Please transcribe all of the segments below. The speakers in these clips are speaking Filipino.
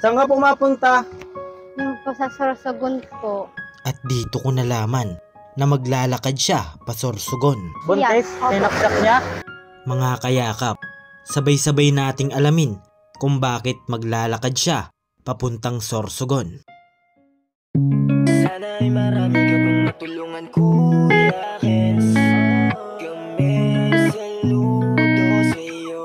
Saan ka pumapunta? Yung po sa Sorsogon po. At dito ko nalaman na maglalakad siya pa Sorsogon. Buntis? Opo. Tinaksak niya? Mga kayakap, sabay-sabay nating alamin kung bakit maglalakad siya papuntang Sorsogon. Sana ay marami ka pang matulungan, Kuya Kens. Kami saludo sa'yo.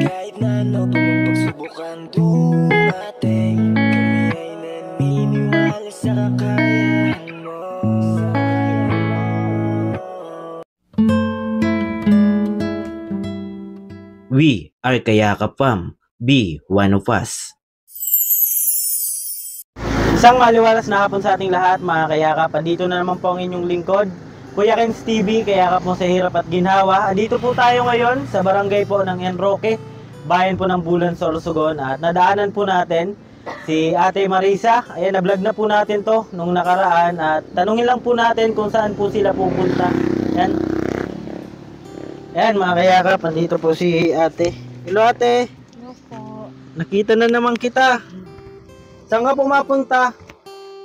Kahit na ano pa mang pagsubukang dumating, kami ay naniniwala sa kakayahan mo. We are Kayakap Fam. Be one of us. Isang maliwalas na hapon sa ating lahat, mga kayakap. Andito na naman po ang inyong lingkod, Kuya Kens TV, kayakap mo sa hirap at ginhawa. Andito po tayo ngayon sa barangay po ng Enroque, bayan po ng Bulan, Sorsogon. At nadaanan po natin si Ate Marisa. Ayan, na-vlog na po natin to nung nakaraan. At tanungin lang po natin kung saan po sila pupunta. Ayan. Ayan, mga kayakap, andito po si Ate. Hello, Ate. Ano po? Nakita na naman kita. Saan ka pumapunta?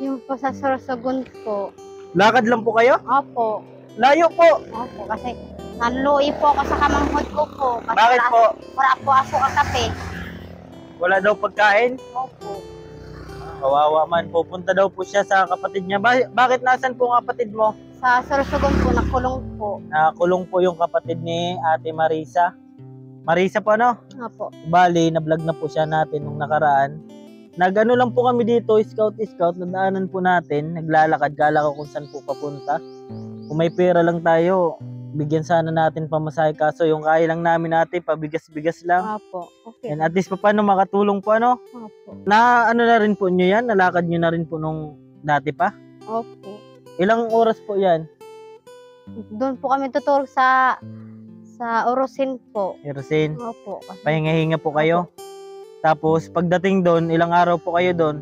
Yung po sa Sorsogon po. Lakad lang po kayo? Opo. Layo po. Opo, kasi nanluwi po ako sa kamanghod ko po. Kasi Bakit po? Wala po ako kakape. Wala daw pagkain? Opo. Kawawa man. Pupunta daw po siya sa kapatid niya. Bakit nasan po ang kapatid mo? Sa Sorsogon po, nakulong po. Nakakulong po yung kapatid ni Ate Marisa. Marisa po, ano? Opo. Bali, na-vlog na po siya natin nung nakaraan. Nag-ano lang po kami dito, scout, nadaanan po natin, naglalakad, kala ko kung saan po papunta. Kung may pera lang tayo, bigyan sana natin pamasahe, kaso yung kaya lang namin natin, pabigas-bigas lang. Opo. Okay. And at least pa paano makatulong po, ano? Opo. Na ano na rin po nyo yan? Nalakad nyo na rin po nung dati pa? Opo. Ilang oras po yan? Doon po kami tutulog sa Orosin po. Hirosin, Opo. Kasi, pahinga-hinga po kayo. Tapos pagdating doon, ilang araw po kayo doon?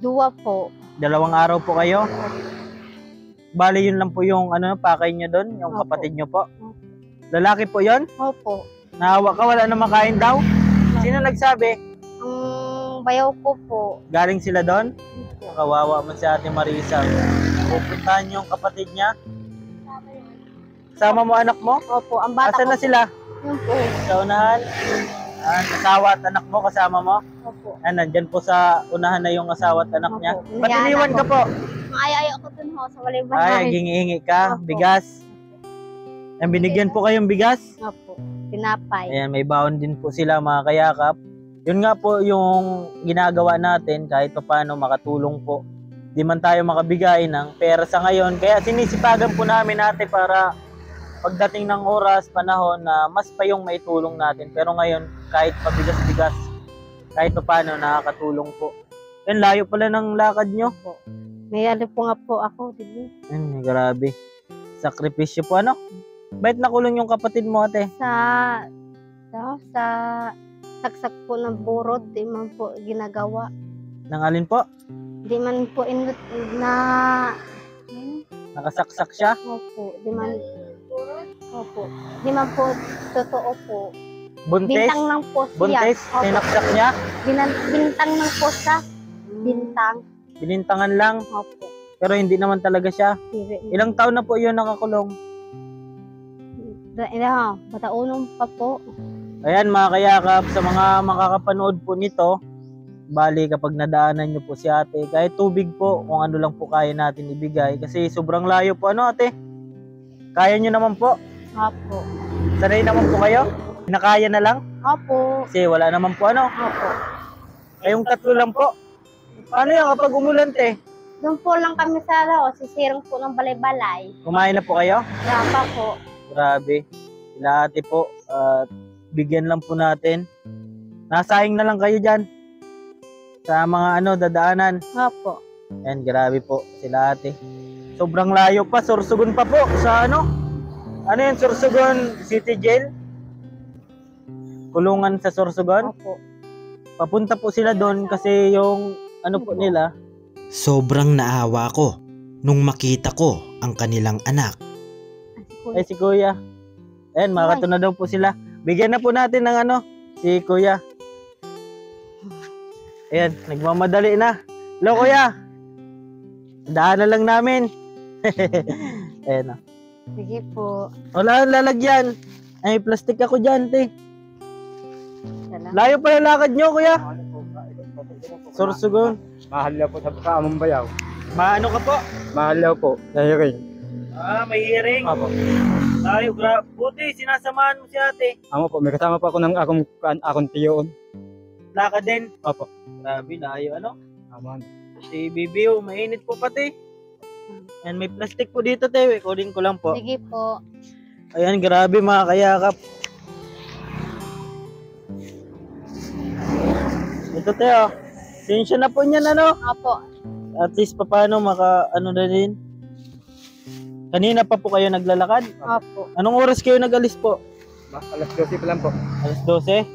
2 po. 2 araw po kayo? Bali yun lang po yung ano, pakay nyo doon, yung Opo. kapatid nyo po. Lalaki po yon? Opo. Nahawa ka, wala na makain daw? Sino nagsabi? Ang bayaw ko po. Galing sila doon? Opo. Kawawa man si Ate Marisa. Pupuntahan yung kapatid niya. Kasama mo anak mo? Opo. Ang bata Asan ko na sila? Yun po. Sa unahan? Asawa at anak mo, kasama mo? Opo. Nandyan po sa unahan na yung asawa at anak niya. Opo. Ba't iniwan ka po? Ay, ako dun ho sa Ay, walay-balay. gingi-hingi ka, Opo. bigas. Ang binigyan po kayong bigas? Opo. Tinapay. Ayan, may baon din po sila, mga kayakap. Yun nga po yung ginagawa natin kahit paano makatulong po. Di man tayo makabigay ng pera sa ngayon. Kaya sinisipagan po namin natin para pagdating ng oras, panahon na mas pa yung maitulong natin. Pero ngayon, kahit pabigas-bigas, kahit paano nakakatulong po. Yan, layo pala ng lakad nyo. Opo. May ano po nga po ako, diba? Grabe. Sakripisyo po, ano? Bakit nakulong yung kapatid mo, ate? Sa saksak po ng burod, di man po ginagawa. Nang alin po? Di man po inut na... Nakasaksak siya? Opo. Di man... Opo. Di man po totoo po. Buntis? Bintang lang po siya. Buntis? Opo. Tinaksak niya? Bintang lang po siya. Bintang. Binintangan lang? Opo. Pero hindi naman talaga siya. Ilang taon na po yun nakakulong? Bataunong pa po. Ayan, mga kayakap, sa mga makakapanood po nito, bali kapag nadaanan nyo po si ate, kahit tubig po, kung ano lang po kaya natin ibigay. Kasi sobrang layo po, ano ate? Kaya nyo naman po? Opo. Sanay naman po kayo? Nakaya na lang? Opo. Kasi wala naman po, ano? Opo. Kayong 3 lang po. Paano yan kapag umulan, te? Doon po lang kami sa sisirang po ng balay-balay. Kumain na po kayo? Wala po. Grabe. Sila ate po, bigyan lang po natin. Nasayang na lang kayo dyan. Sa mga dadaanan. Opo. Yan, grabe po sila ate. Sobrang layo pa, Sorsogon pa po. Sa ano? Ano yan, Sorsogon City Jail? Kulungan sa Sorsogon? Opo. Papunta po sila doon kasi yung po nila. Sobrang naawa ko nung makita ko ang kanilang anak. Ay, si Kuya. Ayan, makakatuna daw po sila. Bigyan na po natin ng si Kuya. Ayan, nagmamadali na. Hello, Kuya. Daanan lang namin. Ayan o. Sige po. Wala ang lalagyan. Ay, plastic ako dyan, te. Salamat. Layo pa yung lakad nyo, Kuya. Sorsogon. Mahal daw po sa among bayaw. Maano ka po? Mahal daw po. Sa hearing. May hearing. Apo. Tayo, buti, sinasamahan mo si ate. Amo po, may kasama po ako ng akong tiyoon. Lakad din. Apo. Grabe, layo, ano? Aman. Si Bibiyo, mainit po pati. And may plastic po dito, te. Kunin ko lang po. Sige po. Ayan, grabe mga kayakap. Ito, te, oh. Sensya na po niyan, ano? Opo. At least, paano ano na din. Kanina pa po kayo naglalakad? Opo. Anong oras kayo nag-alis po? Alas 12 pa lang po. Alas 12.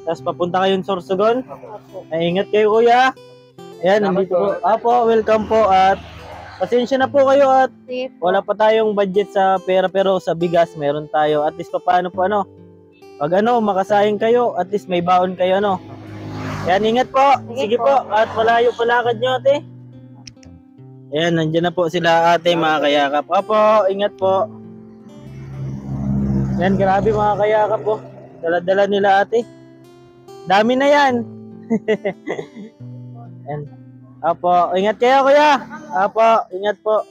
Tapos papunta kayong Sorsogon. Opo. Ay, ingat kayo, kuya. Ayan, Salamat nandito po. po. Apo, welcome po. At pasensya na po kayo at Sige po. wala pa tayong budget sa pera pero sa bigas meron tayo. At least paano po ano. Pag makasayang kayo, at least may baon kayo, ano. Ayan, ingat po. Sige Sige po. po. At malayo palakad nyo, ate. Ayan, nandiyan na po sila ate, mga kayakap. Apo, ingat po. Ayan, grabe mga kayakap po. Dala-dala nila ate. Dami na yan. Ayan. Apo, ingat kayo kuya. Apo, ingat po.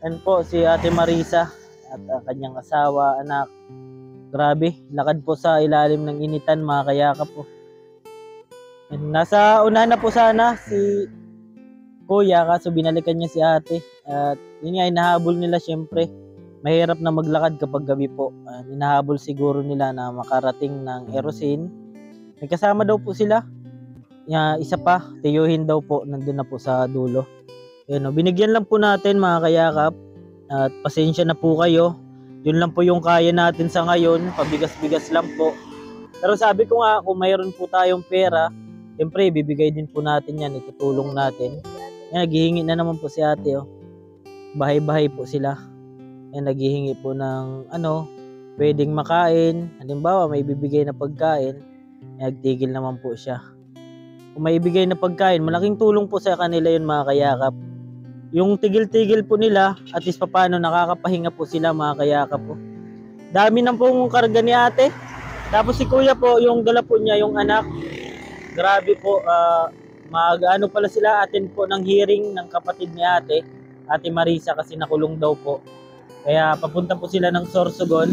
Ayan po si ate Marisa at kanyang asawa, anak. Grabe, lakad po sa ilalim ng initan mga kayakap po. Ayan, nasa unahan na po sana si kuya kaso binalikan niya si ate. At yun nga, inahabol nila syempre. Mahirap na maglakad kapag gabi po. Inahabol siguro nila na makarating ng Erosin. May kasama daw po sila. Isa pa, tiyuhin daw po, nandun na po sa dulo. Ayan, binigyan lang po natin mga kayakap. At pasensya na po kayo. Yun lang po yung kaya natin sa ngayon. Pabigas-bigas lang po. Pero sabi ko nga, kung mayroon po tayong pera, siyempre bibigay din po natin yan. Itutulong natin. Ayan, naghihingi na naman po si ate. Oh. Bahay-bahay po sila. Ayan, naghihingi po ng pwedeng makain. Halimbawa, may bibigay na pagkain. Nagtigil naman po siya. Kung may ibigay na pagkain, malaking tulong po sa kanila yun mga kayakap. Yung tigil-tigil po nila, at least paano nakakapahinga po sila mga kayakap po. Dami nang pong karga ni ate. Tapos si kuya po, yung dala po niya, yung anak. Grabe po, mag-ano pala sila, atin po ng hearing ng kapatid ni ate Marisa kasi nakulong daw po. Kaya papunta po sila ng Sorsogon.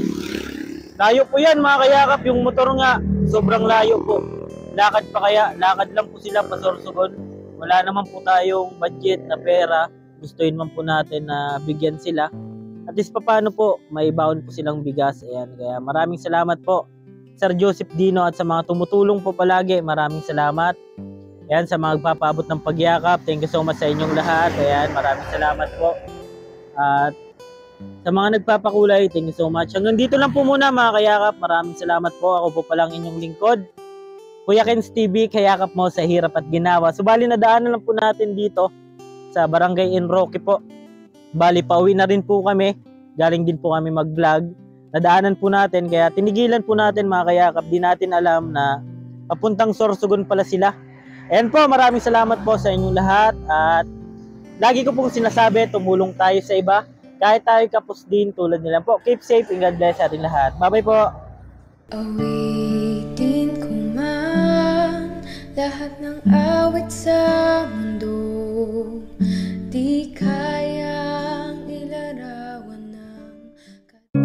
Layo po yan mga kayakap, yung motor nga, sobrang layo po. Lakad lang po sila pa Sorsogon. Wala naman po tayong budget na pera. Gustuin man po natin na bigyan sila. At least paano po, may baon po silang bigas. Ayan, kaya maraming salamat po Sir Joseph Dino at sa mga tumutulong po palagi. Maraming salamat. Ayan, sa mga magpapaabot ng pagyakap. Thank you so much sa inyong lahat. Ayan, maraming salamat po. At sa mga nagpapakulay, thank you so much. Hanggang dito lang po muna mga kayakap. Maraming salamat po. Ako po palang inyong lingkod, Kuya Ken's TV, kayakap mo sa hirap at ginawa. Subali na daanan lang po natin dito sa Barangay Enroque po. Bali, pauwi na rin po kami. Galing din po kami mag-vlog. Nadaanan po natin, kaya tinigilan po natin mga kayakap. Di natin alam na papuntang Sorsogon pala sila. Ayan po, maraming salamat po sa inyong lahat. At lagi ko pong sinasabi, tumulong tayo sa iba. Kahit tayo kapos din tulad nila po. Keep safe and God bless sa ating lahat. Bye-bye po. Awitin ko man lahat ng awit sa mundo, di kayang ilarawan ng...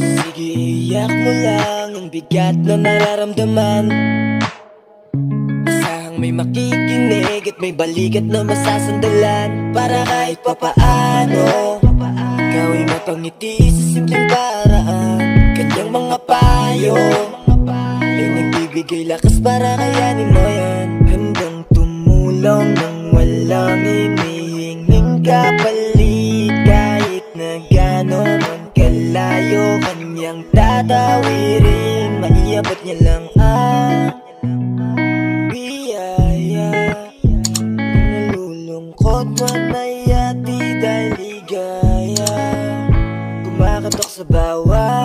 Sige, iyak mo lang ang bigat na nararamdaman. Isahang may makikinig at may balikat na masasandalan. Para kahit papaano ikaw ay mapangiti sa simpleng paraan. Kanyang mga payo ay nagbibigay lakas para kayanin mo yan. Handang tumulong nang walang hinihinging kapalit. Kahit na gano'n man kalayo kanyang tatawirin, maiabot niya lang ang biyaya. Kung nalulungkot man ay ati dahil ligaya, kumakatok sa bawat